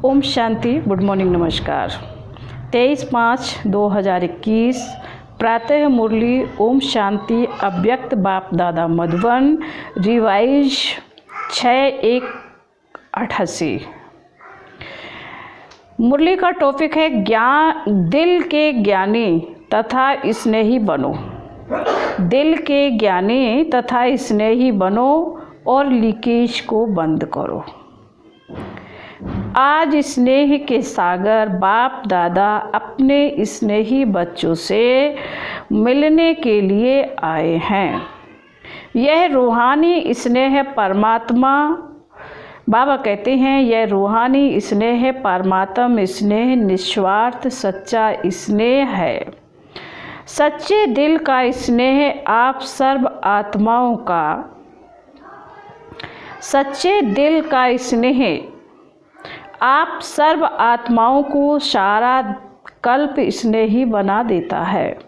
Om Shanti. Good morning, नमस्कार। 23/5/2021 प्रातः मुरली ओम शांति अव्यक्त बाप दादा मधुबन रिवाइज 6/1/88। मुरली का टॉपिक है दिल के ज्ञानी तथा स्नेही बनो। दिल के ज्ञानी तथा स्नेही बनो और लीकेज को बंद करो। आज स्नेह के सागर बाप दादा अपने स्नेही बच्चों से मिलने के लिए आए हैं। यह रूहानी स्नेह परमात्मा, बाबा कहते हैं, यह रूहानी स्नेह परमात्मा स्नेह निस्वार्थ सच्चा स्नेह है। सच्चे दिल का स्नेह आप सर्व आत्माओं का, सच्चे दिल का स्नेह आप सर्व आत्माओं को सारा कल्प स्नेही बना देता है,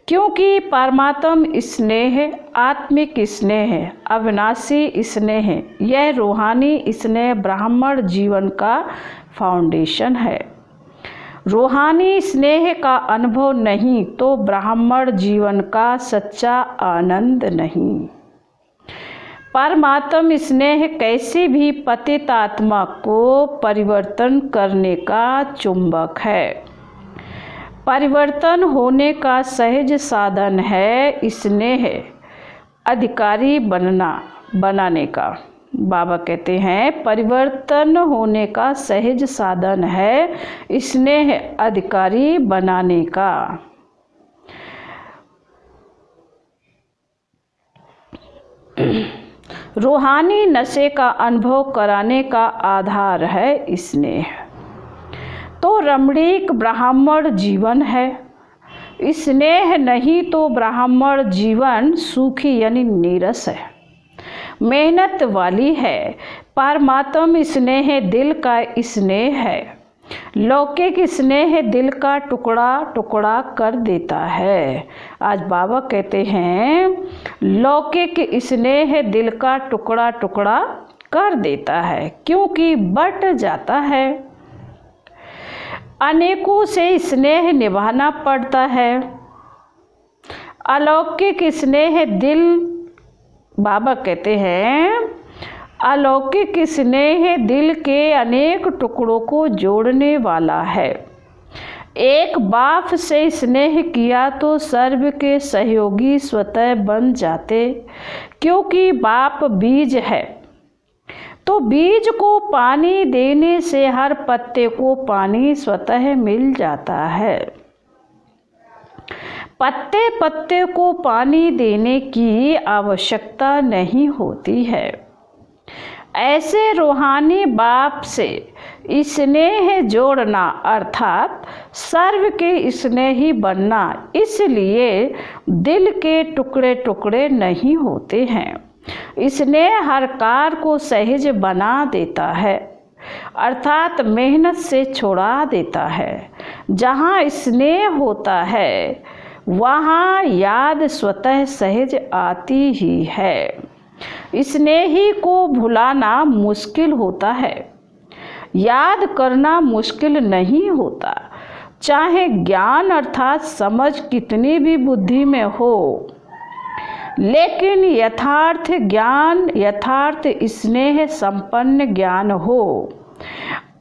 क्योंकि परमात्म स्नेह आत्मिक स्नेह अविनाशी स्नेह, यह रूहानी स्नेह ब्राह्मण जीवन का फाउंडेशन है। रूहानी स्नेह का अनुभव नहीं तो ब्राह्मण जीवन का सच्चा आनंद नहीं। परमात्म स्नेह कैसे भी पतित आत्मा को परिवर्तन करने का चुंबक है, परिवर्तन होने का सहज साधन है। स्नेह अधिकारी बनाने का, बाबा कहते हैं, परिवर्तन होने का सहज साधन है स्नेह अधिकारी बनाने का। रूहानी नशे का अनुभव कराने का आधार है स्नेह। तो रमणीक ब्राह्मण जीवन है। स्नेह नहीं तो ब्राह्मण जीवन सूखी यानी नीरस है, मेहनत वाली है। परमात्म स्नेह दिल का स्नेह है। लौकिक स्नेह दिल का टुकड़ा टुकड़ा कर देता है। आज बाबा कहते हैं, लौकिक स्नेह दिल का टुकड़ा टुकड़ा कर देता है, क्योंकि बट जाता है। अनेकों से स्नेह निभाना पड़ता है। अलौकिक स्नेह दिल, बाबा कहते हैं, अलौकिक स्नेह दिल के अनेक टुकड़ों को जोड़ने वाला है। एक बाप से स्नेह किया तो सर्व के सहयोगी स्वतः बन जाते, क्योंकि बाप बीज है। तो बीज को पानी देने से हर पत्ते को पानी स्वतः मिल जाता है। पत्ते पत्ते को पानी देने की आवश्यकता नहीं होती है। ऐसे रूहानी बाप से स्नेह जोड़ना अर्थात सर्व के स्नेही बनना, इसलिए दिल के टुकड़े टुकड़े नहीं होते हैं। स्नेह हर कार को सहज बना देता है, अर्थात मेहनत से छुड़ा देता है। जहाँ स्नेह होता है वहाँ याद स्वतः सहज आती ही है। स्नेही को भुलाना मुश्किल होता है, याद करना मुश्किल नहीं होता। चाहे ज्ञान अर्थात समझ कितनी भी बुद्धि में हो, लेकिन यथार्थ ज्ञान, यथार्थ स्नेह संपन्न ज्ञान हो।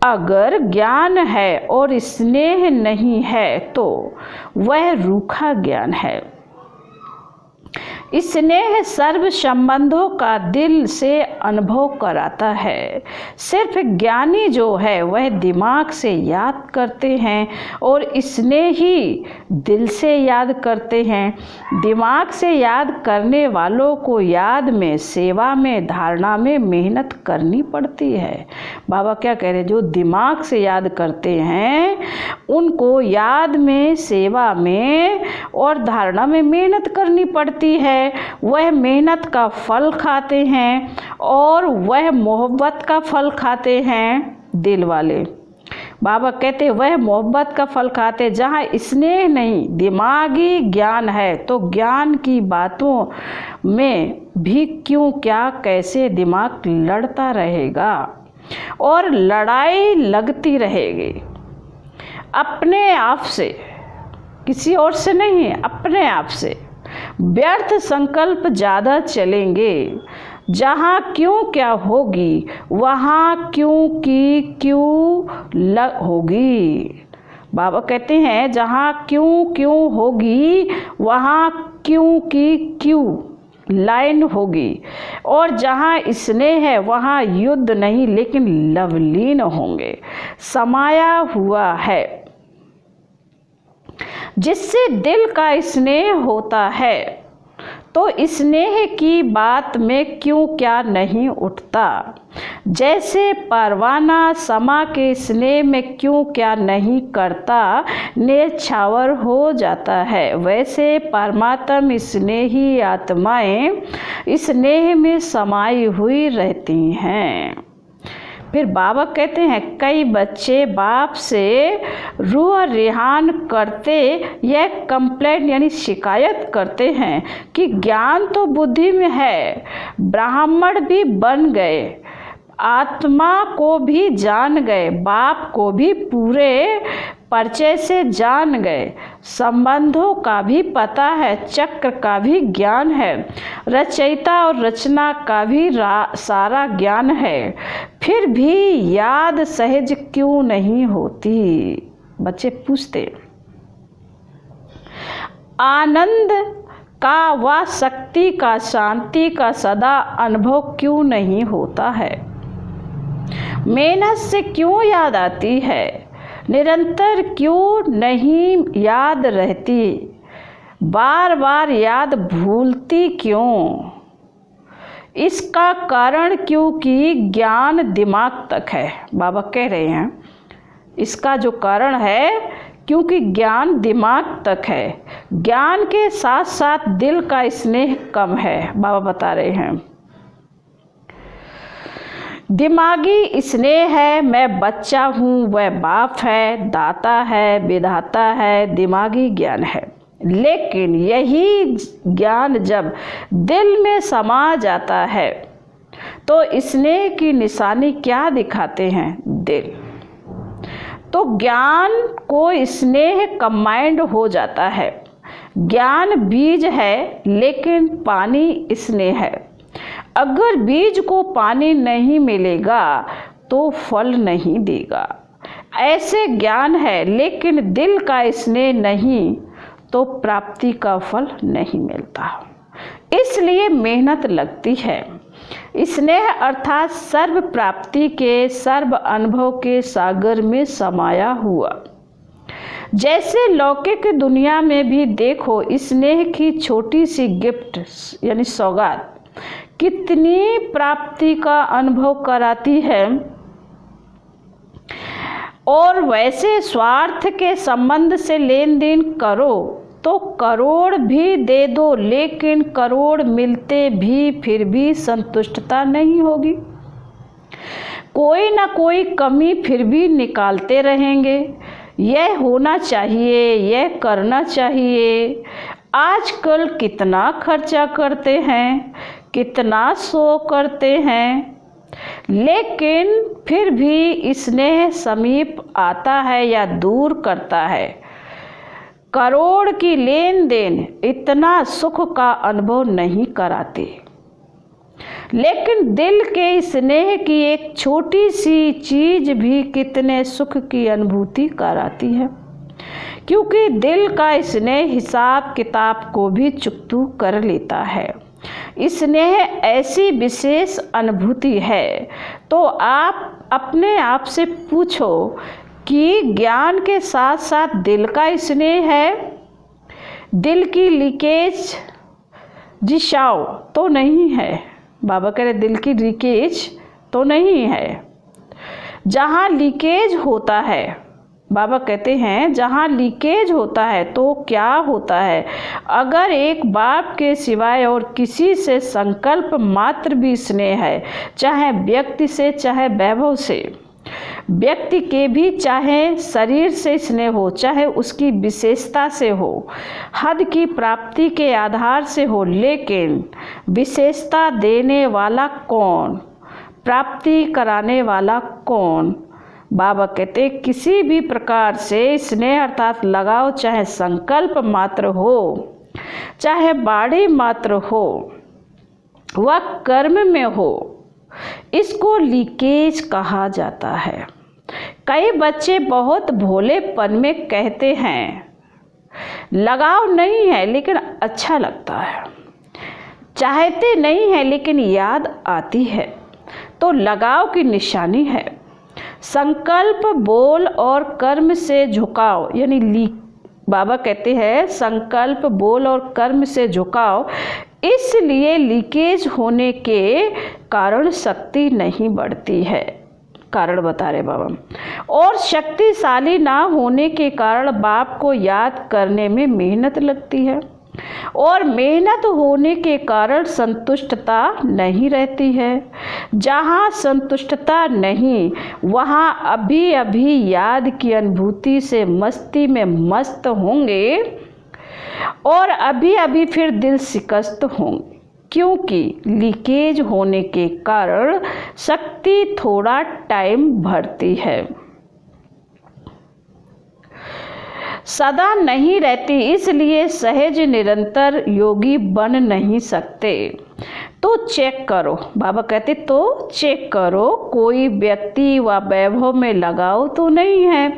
अगर ज्ञान है और स्नेह नहीं है तो वह रूखा ज्ञान है। स्नेह सर्व संबंधों का दिल से अनुभव कराता है। सिर्फ ज्ञानी जो है वह दिमाग से याद करते हैं और स्नेही दिल से याद करते हैं। दिमाग से याद करने वालों को याद में, सेवा में, धारणा में मेहनत करनी पड़ती है। बाबा क्या कह रहे हैं, जो दिमाग से याद करते हैं उनको याद में, सेवा में और धारणा में मेहनत करनी पड़ती है। वह मेहनत का फल खाते हैं और वह मोहब्बत का फल खाते हैं दिल वाले। बाबा कहते हैं वह मोहब्बत का फल खाते। जहाँ स्नेह नहीं, दिमागी ज्ञान है, तो ज्ञान की बातों में भी क्यों, क्या, कैसे दिमाग लड़ता रहेगा। और लड़ाई लगती रहेगी अपने आप से, किसी और से नहीं, अपने आप से। व्यर्थ संकल्प ज़्यादा चलेंगे। जहाँ क्यों क्या होगी वहाँ क्यों की क्यों होगी। बाबा कहते हैं जहाँ क्यों होगी वहाँ क्यों की क्यों लाइन होगी, और जहाँ स्नेह है वहाँ युद्ध नहीं लेकिन लवलीन होंगे। समाया हुआ है जिससे दिल का स्नेह होता है, तो स्नेह की बात में क्यों क्या नहीं उठता। जैसे परवाना समा के स्नेह में क्यों क्या नहीं करता, न्यौछावर हो जाता है, वैसे परमात्म स्नेही आत्माएं स्नेह में समाई हुई रहती हैं। फिर बाबा कहते हैं कई बच्चे बाप से रूह रिहान करते यह कंप्लेंट यानी शिकायत करते हैं कि ज्ञान तो बुद्धि में है, ब्राह्मण भी बन गए, आत्मा को भी जान गए, बाप को भी पूरे परिचय से जान गए, संबंधों का भी पता है, चक्र का भी ज्ञान है, रचयिता और रचना का भी सारा ज्ञान है, फिर भी याद सहज क्यों नहीं होती। बच्चे पूछते आनंद का व शक्ति का शांति का सदा अनुभव क्यों नहीं होता है। मेहनत से क्यों याद आती है, निरंतर क्यों नहीं याद रहती, बार बार याद भूलती क्यों। इसका कारण क्योंकि ज्ञान दिमाग तक है। बाबा कह रहे हैं इसका जो कारण है क्योंकि ज्ञान दिमाग तक है, ज्ञान के साथ साथ दिल का स्नेह कम है। बाबा बता रहे हैं दिमागी स्नेह है, मैं बच्चा हूँ, वह बाप है, दाता है, विधाता है, दिमागी ज्ञान है। लेकिन यही ज्ञान जब दिल में समा जाता है तो स्नेह की निशानी क्या दिखाते हैं, दिल। तो ज्ञान को स्नेह कंबाइंड हो जाता है। ज्ञान बीज है लेकिन पानी स्नेह है। अगर बीज को पानी नहीं मिलेगा तो फल नहीं देगा। ऐसे ज्ञान है लेकिन दिल का स्नेह नहीं तो प्राप्ति का फल नहीं मिलता। इसलिए मेहनत लगती है। स्नेह अर्थात सर्व प्राप्ति के सर्व अनुभव के सागर में समाया हुआ। जैसे लौकिक दुनिया में भी देखो स्नेह की छोटी सी गिफ्ट यानी सौगात कितनी प्राप्ति का अनुभव कराती है। और वैसे स्वार्थ के संबंध से लेन देन करो तो करोड़ भी दे दो, लेकिन करोड़ मिलते भी फिर भी संतुष्टता नहीं होगी। कोई ना कोई कमी फिर भी निकालते रहेंगे। यह होना चाहिए, यह करना चाहिए। आजकल कितना खर्चा करते हैं, कितना शो करते हैं, लेकिन फिर भी स्नेह समीप आता है या दूर करता है। करोड़ की लेन देन इतना सुख का अनुभव नहीं कराते, लेकिन दिल के स्नेह की एक छोटी सी चीज भी कितने सुख की अनुभूति कराती है। क्योंकि दिल का स्नेह हिसाब किताब को भी चुकतू कर लेता है। स्नेह ऐसी विशेष अनुभूति है। तो आप अपने आप से पूछो कि ज्ञान के साथ साथ दिल का स्नेह है, दिल की लीकेज जिशाओ तो नहीं है। बाबा कह रहे दिल की लीकेज तो नहीं है। जहाँ लीकेज होता है, बाबा कहते हैं जहाँ लीकेज होता है तो क्या होता है, अगर एक बाप के सिवाय और किसी से संकल्प मात्र भी स्नेह है, चाहे व्यक्ति से चाहे वैभव से, व्यक्ति के भी चाहे शरीर से स्नेह हो, चाहे उसकी विशेषता से हो, हद की प्राप्ति के आधार से हो, लेकिन विशेषता देने वाला कौन, प्राप्ति कराने वाला कौन? बाबा कहते किसी भी प्रकार से स्नेह अर्थात लगाव, चाहे संकल्प मात्र हो, चाहे बाणी मात्र हो, वह कर्म में हो, इसको लीकेज कहा जाता है। कई बच्चे बहुत भोलेपन में कहते हैं लगाव नहीं है लेकिन अच्छा लगता है, चाहते नहीं है लेकिन याद आती है, तो लगाव की निशानी है। संकल्प, बोल और कर्म से झुकाव यानी बाबा कहते हैं संकल्प, बोल और कर्म से झुकाव, इसलिए लीकेज होने के कारण शक्ति नहीं बढ़ती है। कारण बता रहे बाबा। और शक्तिशाली ना होने के कारण बाप को याद करने में मेहनत लगती है, और मेहनत होने के कारण संतुष्टता नहीं रहती है। जहाँ संतुष्टता नहीं, वहाँ अभी अभी याद की अनुभूति से मस्ती में मस्त होंगे और अभी अभी फिर दिल शिकस्त होंगे, क्योंकि लीकेज होने के कारण शक्ति थोड़ा टाइम भरती है, सदा नहीं रहती। इसलिए सहज निरंतर योगी बन नहीं सकते। तो चेक करो, बाबा कहते तो चेक करो, कोई व्यक्ति व वैभव में लगाव तो नहीं है,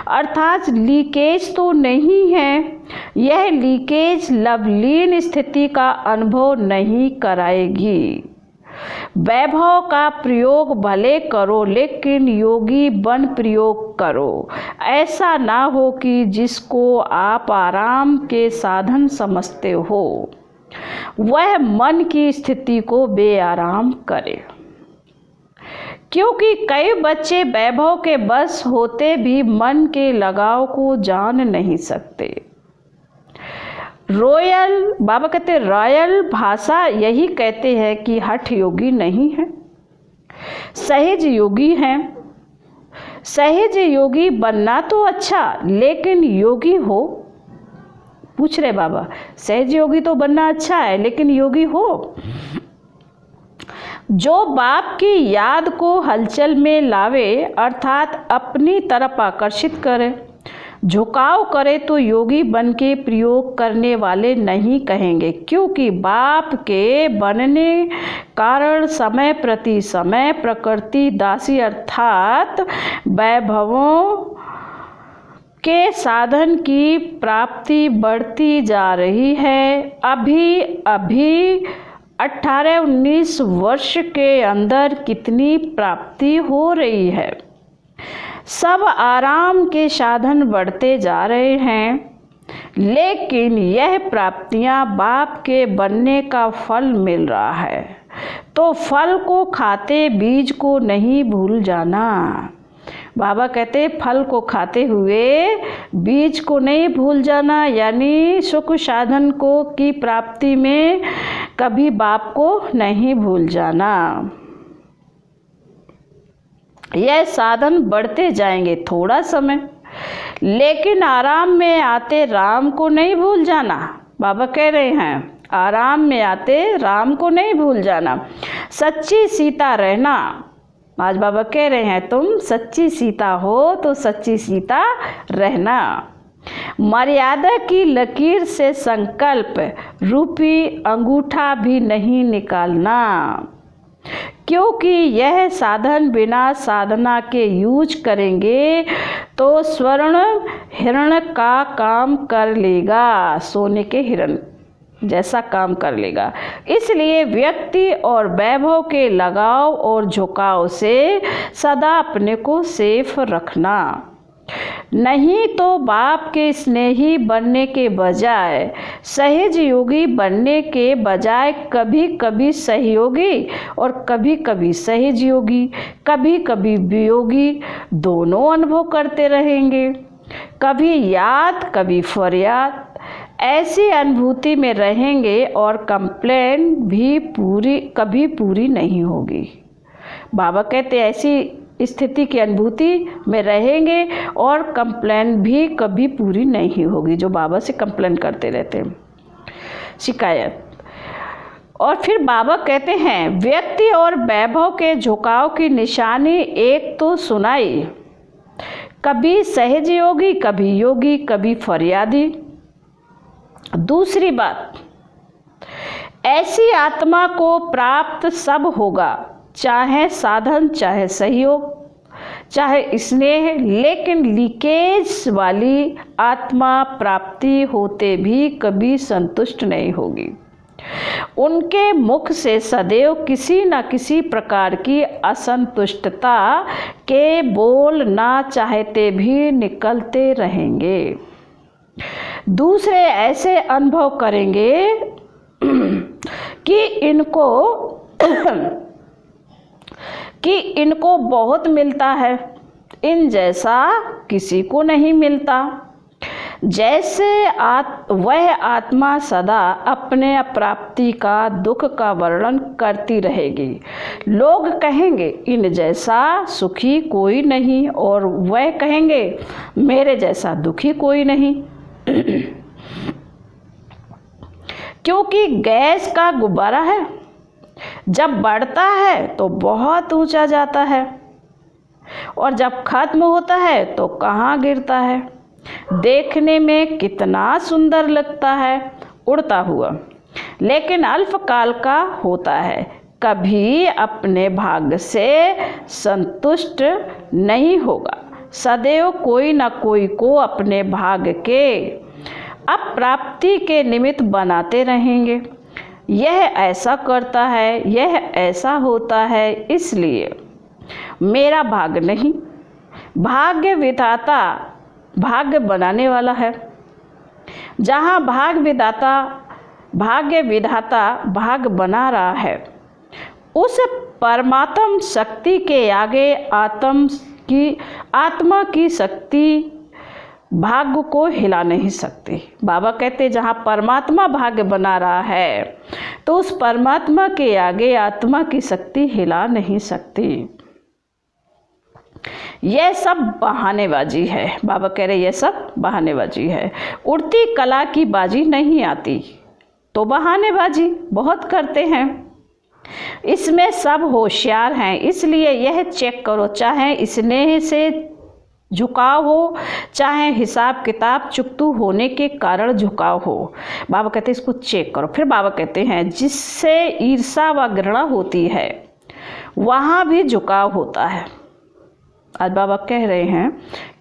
अर्थात लीकेज तो नहीं है। यह लीकेज लवलीन स्थिति का अनुभव नहीं कराएगी। वैभव का प्रयोग भले करो लेकिन योगी बन प्रयोग करो। ऐसा ना हो कि जिसको आप आराम के साधन समझते हो वह मन की स्थिति को बेआराम करे, क्योंकि कई बच्चे वैभव के बस होते भी मन के लगाव को जान नहीं सकते। रॉयल बाबा कहते रॉयल भाषा यही कहते हैं कि हठ योगी नहीं है, सहज योगी हैं। सहज योगी बनना तो अच्छा, लेकिन योगी हो, पूछ रहे बाबा, सहज योगी तो बनना अच्छा है लेकिन योगी हो जो बाप की याद को हलचल में लावे, अर्थात अपनी तरफ आकर्षित करे, झुकाव करे, तो योगी बन के प्रयोग करने वाले नहीं कहेंगे, क्योंकि बाप के बनने कारण समय प्रति समय प्रकृति दासी अर्थात वैभवों के साधन की प्राप्ति बढ़ती जा रही है। अभी अभी 18-19 वर्ष के अंदर कितनी प्राप्ति हो रही है। सब आराम के साधन बढ़ते जा रहे हैं, लेकिन यह प्राप्तियां बाप के बनने का फल मिल रहा है, तो फल को खाते बीज को नहीं भूल जाना। बाबा कहते फल को खाते हुए बीज को नहीं भूल जाना, यानी सुख साधन को की प्राप्ति में कभी बाप को नहीं भूल जाना। यह साधन बढ़ते जाएंगे थोड़ा समय, लेकिन आराम में आते राम को नहीं भूल जाना। बाबा कह रहे हैं आराम में आते राम को नहीं भूल जाना। सच्ची सीता रहना, आज बाबा कह रहे हैं तुम सच्ची सीता हो तो सच्ची सीता रहना। मर्यादा की लकीर से संकल्प रूपी अंगूठा भी नहीं निकालना, क्योंकि यह साधन बिना साधना के यूज करेंगे तो स्वर्ण हिरण का काम कर लेगा, सोने के हिरण जैसा काम कर लेगा। इसलिए व्यक्ति और वैभव के लगाव और झुकाव से सदा अपने को सेफ रखना, नहीं तो बाप के स्नेही बनने के बजाय सहज योगी बनने के बजाय कभी कभी सहयोगी और कभी कभी सहज योगी, कभी कभी वियोगी दोनों अनुभव करते रहेंगे। कभी याद कभी फरियाद, ऐसी अनुभूति में रहेंगे और कंप्लेन भी कभी पूरी नहीं होगी। बाबा कहते ऐसी स्थिति की अनुभूति में रहेंगे और कंप्लेन भी कभी पूरी नहीं होगी, जो बाबा से कंप्लेन करते रहते हैं, शिकायत। और फिर बाबा कहते हैं व्यक्ति और वैभव के झुकाव की निशानी एक तो सुनाई, कभी सहजयोगी, कभी योगी, कभी फरियादी। दूसरी बात, ऐसी आत्मा को प्राप्त सब होगा, चाहे साधन, चाहे सहयोग, चाहे स्नेह, लेकिन लीकेज वाली आत्मा प्राप्ति होते भी कभी संतुष्ट नहीं होगी। उनके मुख से सदैव किसी न किसी प्रकार की असंतुष्टता के बोल ना चाहते भी निकलते रहेंगे। दूसरे ऐसे अनुभव करेंगे कि इनको बहुत मिलता है, इन जैसा किसी को नहीं मिलता। जैसे वह आत्मा सदा अपने अप्राप्ति का दुख का वर्णन करती रहेगी। लोग कहेंगे इन जैसा सुखी कोई नहीं, और वह कहेंगे मेरे जैसा दुखी कोई नहीं। क्योंकि गैस का गुब्बारा है, जब बढ़ता है तो बहुत ऊंचा जाता है, और जब खत्म होता है तो कहाँ गिरता है। देखने में कितना सुंदर लगता है उड़ता हुआ, लेकिन अल्पकाल का होता है, कभी अपने भाग्य से संतुष्ट नहीं होगा। सदैव कोई न कोई को अपने भाग्य के अप्राप्ति के निमित्त बनाते रहेंगे। यह ऐसा करता है, यह ऐसा होता है, इसलिए मेरा भाग्य नहीं। भाग्य विधाता भाग्य बनाने वाला है। जहाँ भाग्य विधाता भाग्य बना रहा है, उस परमात्म शक्ति के आगे आत्मा की शक्ति भाग्य को हिला नहीं सकती। बाबा कहते जहाँ परमात्मा भाग्य बना रहा है, तो उस परमात्मा के आगे आत्मा की शक्ति हिला नहीं सकती। यह सब बहानेबाजी है। बाबा कह रहे यह सब बहानेबाजी है। उड़ती कला की बाजी नहीं आती, तो बहानेबाजी बहुत करते हैं। इसमें सब होशियार हैं, इसलिए यह चेक करो, चाहे स्नेह से झुकाव हो, चाहे हिसाब किताब चुकतू होने के कारण झुकाव हो। बाबा कहते हैं इसको चेक करो। फिर बाबा कहते हैं जिससे ईर्षा व घृणा होती है वहाँ भी झुकाव होता है। आज बाबा कह रहे हैं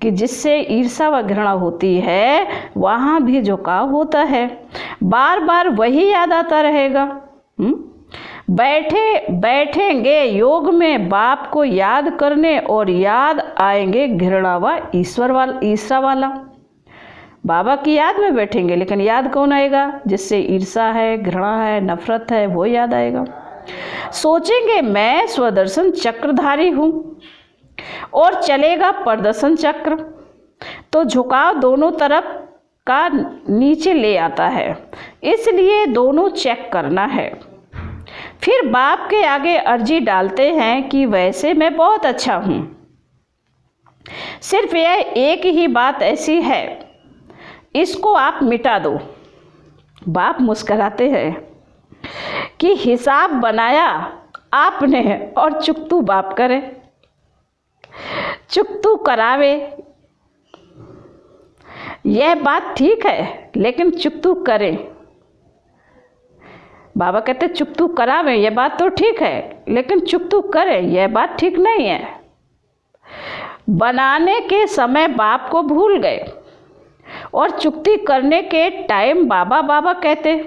कि जिससे ईर्षा व घृणा होती है वहाँ भी झुकाव होता है। बार बार वही याद आता रहेगा। बैठेंगे योग में बाप को याद करने, और याद आएंगे घृणा व ईर्षा वाला। बाबा की याद में बैठेंगे, लेकिन याद कौन आएगा? जिससे ईर्षा है, घृणा है, नफरत है, वो याद आएगा। सोचेंगे मैं स्वदर्शन चक्रधारी हूँ, और चलेगा प्रदर्शन चक्र, तो झुकाव दोनों तरफ का नीचे ले आता है। इसलिए दोनों चेक करना है। फिर बाप के आगे अर्जी डालते हैं कि वैसे मैं बहुत अच्छा हूँ, सिर्फ यह एक ही बात ऐसी है, इसको आप मिटा दो। बाप मुस्कुराते हैं कि हिसाब बनाया आपने और चुकतू बाप करे, चुकतू करावे। यह बात ठीक है, लेकिन चुकतू करें। बाबा कहते चुकतू करावे, यह बात तो ठीक है, लेकिन चुकतू करें, यह बात ठीक नहीं है। बनाने के समय बाप को भूल गए, और चुकती करने के टाइम बाबा बाबा कहते।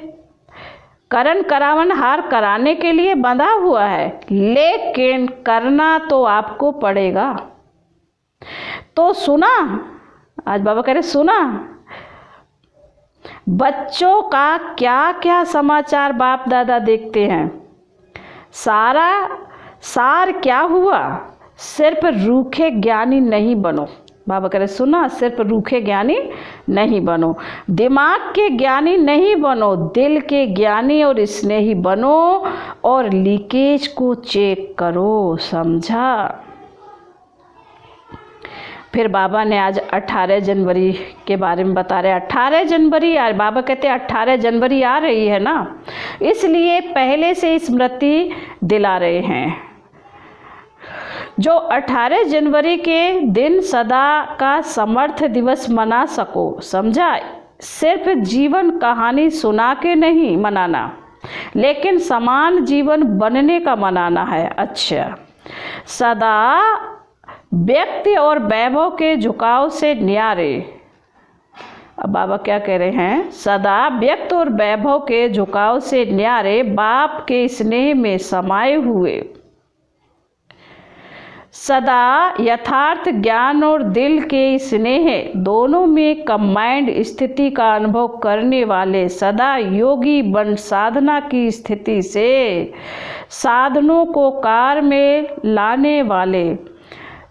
करण करावन हार कराने के लिए बंधा हुआ है, लेकिन करना तो आपको पड़ेगा। तो सुना, आज बाबा कह रहे सुना, बच्चों का क्या क्या समाचार बाप दादा देखते हैं। सार क्या हुआ? सिर्फ रूखे ज्ञानी नहीं बनो। बाबा कह रहे सुना, सिर्फ रूखे ज्ञानी नहीं बनो, दिमाग के ज्ञानी नहीं बनो, दिल के ज्ञानी और स्नेही बनो, और लीकेज को चेक करो। समझा? फिर बाबा ने आज 18 जनवरी के बारे में बता रहे। 18 जनवरी आज बाबा कहते हैं 18 जनवरी आ रही है ना, इसलिए पहले से स्मृति दिला रहे हैं। जो 18 जनवरी के दिन सदा का समर्थ दिवस मना सको, समझा? सिर्फ जीवन कहानी सुना के नहीं मनाना, लेकिन समान जीवन बनने का मनाना है। अच्छा, सदा व्यक्ति और वैभव के झुकाव से न्यारे। अब बाबा क्या कह रहे हैं? सदा व्यक्ति और वैभव के झुकाव से न्यारे बाप के स्नेह में समाये हुए, सदा यथार्थ ज्ञान और दिल के स्नेह दोनों में कंबाइंड स्थिति का अनुभव करने वाले, सदा योगी बन साधना की स्थिति से साधनों को कार में लाने वाले,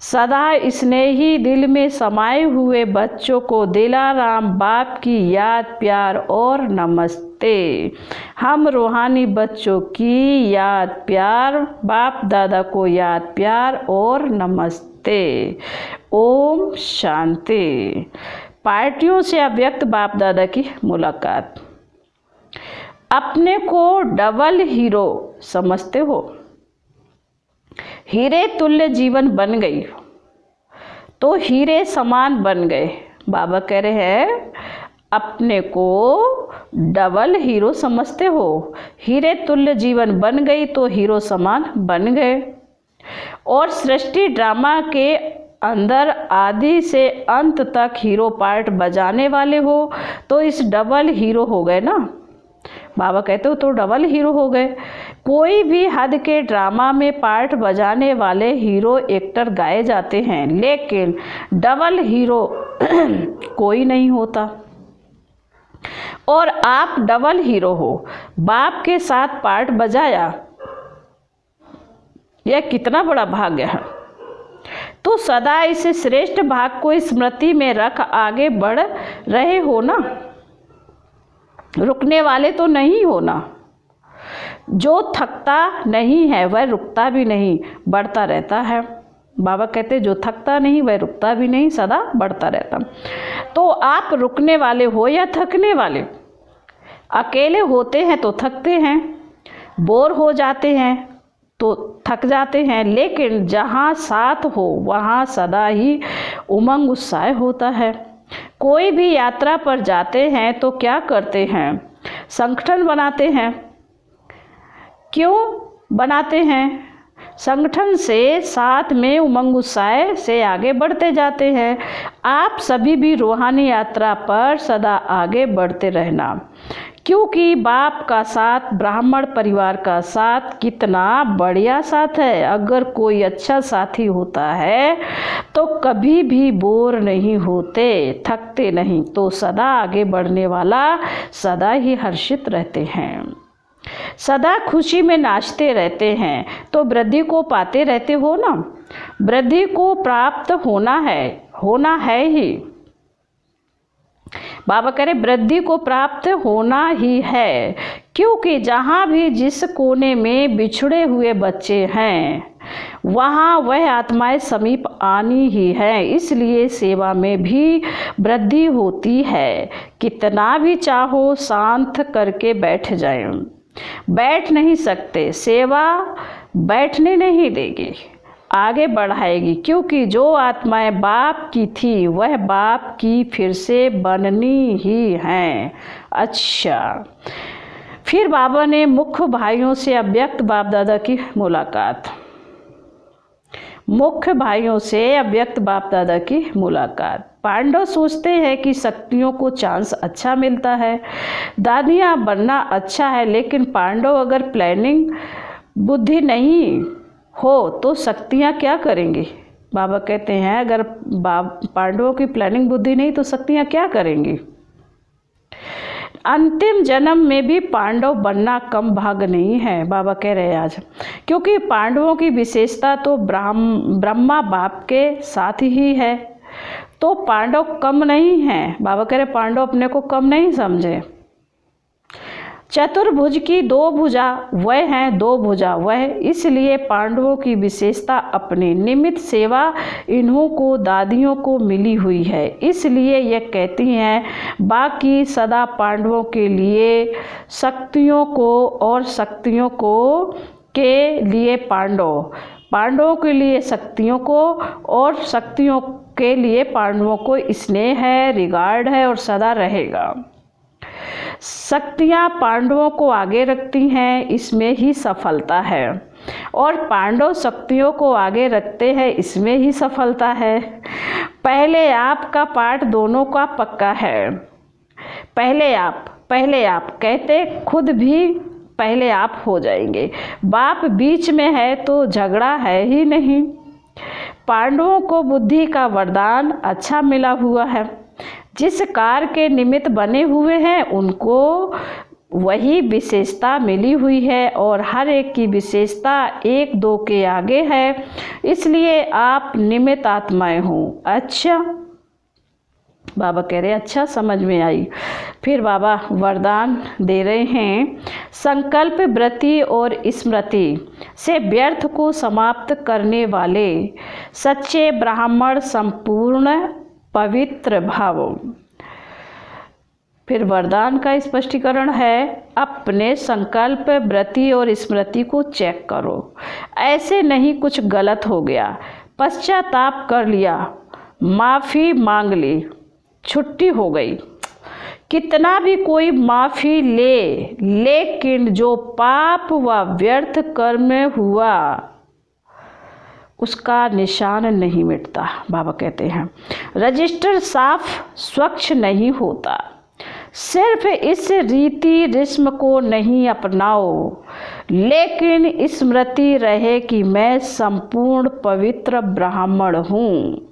सदा स्नेही दिल में समाये हुए बच्चों को दिलाराम बाप की याद, प्यार और नमस्ते। हम रूहानी बच्चों की याद, प्यार, बाप दादा को याद, प्यार और नमस्ते। ओम शांति। पार्टियों से अव्यक्त बाप दादा की मुलाकात। अपने को डबल हीरो समझते हो? हीरे तुल्य जीवन बन गई तो हीरे समान बन गए। बाबा कह रहे हैं अपने को डबल हीरो समझते हो, हीरे तुल्य जीवन बन गई तो हीरो समान बन गए। और सृष्टि ड्रामा के अंदर आदि से अंत तक हीरो पार्ट बजाने वाले हो तो इस डबल हीरो हो गए ना। बाबा कहते हो तो डबल हीरो हो गए। कोई भी हद के ड्रामा में पार्ट बजाने वाले हीरो एक्टर गाए जाते हैं, लेकिन डबल हीरो कोई नहीं होता। और आप डबल हीरो हो, बाप के साथ पार्ट बजाया, यह कितना बड़ा भाग्य है। तो सदा इसे श्रेष्ठ भाग को स्मृति में रख आगे बढ़ रहे हो ना, रुकने वाले तो नहीं हो ना। जो थकता नहीं है वह रुकता भी नहीं, बढ़ता रहता है। बाबा कहते जो थकता नहीं वह रुकता भी नहीं, सदा बढ़ता रहता। तो आप रुकने वाले हो या थकने वाले? अकेले होते हैं तो थकते हैं, बोर हो जाते हैं तो थक जाते हैं, लेकिन जहाँ साथ हो वहाँ सदा ही उमंग उत्साह होता है। कोई भी यात्रा पर जाते हैं तो क्या करते हैं? संगठन बनाते हैं। क्यों बनाते हैं? संगठन से साथ में उमंग उत्साह से आगे बढ़ते जाते हैं। आप सभी भी रूहानी यात्रा पर सदा आगे बढ़ते रहना, क्योंकि बाप का साथ, ब्राह्मण परिवार का साथ कितना बढ़िया साथ है। अगर कोई अच्छा साथी होता है तो कभी भी बोर नहीं होते, थकते नहीं, तो सदा आगे बढ़ने वाला सदा ही हर्षित रहते हैं, सदा खुशी में नाचते रहते हैं। तो वृद्धि को पाते रहते हो ना। वृद्धि को प्राप्त होना है ही। बाबा कह रहे वृद्धि को प्राप्त होना ही है, क्योंकि जहाँ भी जिस कोने में बिछड़े हुए बच्चे हैं वहाँ वह आत्माएं समीप आनी ही है। इसलिए सेवा में भी वृद्धि होती है। कितना भी चाहो शांत करके बैठ जाएं, बैठ नहीं सकते। सेवा बैठने नहीं देगी, आगे बढ़ाएगी, क्योंकि जो आत्माएं बाप की थी वह बाप की फिर से बननी ही हैं। अच्छा, फिर बाबा ने मुख्य भाइयों से अव्यक्त बाप दादा की मुलाकात। मुख्य भाइयों से अव्यक्त बाप दादा की मुलाकात। पांडव सोचते हैं कि शक्तियों को चांस अच्छा मिलता है, दादियाँ बनना अच्छा है, लेकिन पांडव अगर प्लानिंग बुद्धि नहीं हो तो शक्तियाँ क्या करेंगी? बाबा कहते हैं अगर पांडवों की प्लानिंग बुद्धि नहीं तो शक्तियाँ क्या करेंगी? अंतिम जन्म में भी पांडव बनना कम भाग नहीं है, बाबा कह रहे हैं आज, क्योंकि पांडवों की विशेषता तो ब्रह्मा बाप के साथ ही है। तो पांडव कम नहीं हैं। बाबा कह रहे पांडव अपने को कम नहीं समझे। चतुर्भुज की दो भुजा वह हैं, दो भुजा वह, इसलिए पांडवों की विशेषता अपनी निमित्त सेवा इन्हों को दादियों को मिली हुई है। इसलिए यह कहती हैं, बाकी सदा पांडवों के लिए शक्तियों को और शक्तियों को के लिए पांडवों के लिए शक्तियों को और शक्तियों के लिए पांडवों को स्नेह है, रिगार्ड है और सदा रहेगा। शक्तियाँ पांडवों को आगे रखती हैं, इसमें ही सफलता है, और पांडव शक्तियों को आगे रखते हैं, इसमें ही सफलता है। पहले आपका पाठ दोनों का पक्का है। पहले आप कहते खुद भी पहले आप हो जाएंगे। बाप बीच में है तो झगड़ा है ही नहीं। पांडवों को बुद्धि का वरदान अच्छा मिला हुआ है। जिस कार्य के निमित्त बने हुए हैं उनको वही विशेषता मिली हुई है, और हर एक की विशेषता एक दो के आगे है, इसलिए आप निमित्त आत्माएं हो। अच्छा, बाबा कह रहे अच्छा, समझ में आई। फिर बाबा वरदान दे रहे हैं, संकल्प, वृत्ति और स्मृति से व्यर्थ को समाप्त करने वाले सच्चे ब्राह्मण संपूर्ण पवित्र भाव। फिर वरदान का स्पष्टीकरण है, अपने संकल्प, वृत्ति और स्मृति को चेक करो। ऐसे नहीं कुछ गलत हो गया, पश्चाताप कर लिया, माफ़ी मांग ली, छुट्टी हो गई। कितना भी कोई माफ़ी ले, लेकिन जो पाप व व्यर्थ कर्म हुआ उसका निशान नहीं मिटता। बाबा कहते हैं रजिस्टर साफ स्वच्छ नहीं होता। सिर्फ इस रीति रिस्म को नहीं अपनाओ, लेकिन स्मृति रहे कि मैं संपूर्ण पवित्र ब्राह्मण हूँ।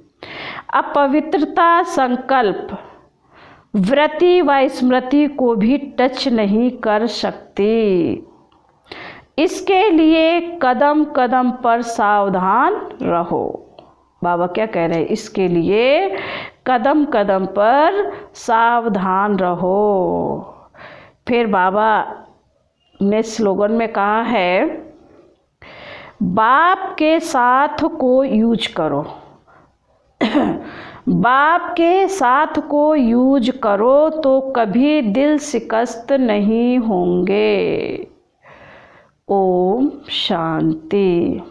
अपवित्रता संकल्प, वृत्ति व स्मृति को भी टच नहीं कर सकती। इसके लिए कदम कदम पर सावधान रहो। बाबा क्या कह रहे हैं, इसके लिए कदम कदम पर सावधान रहो। फिर बाबा ने स्लोगन में कहा है, बाप के साथ को यूज करो। बाप के साथ को यूज करो तो कभी दिल शिकस्त नहीं होंगे। ओम शांति।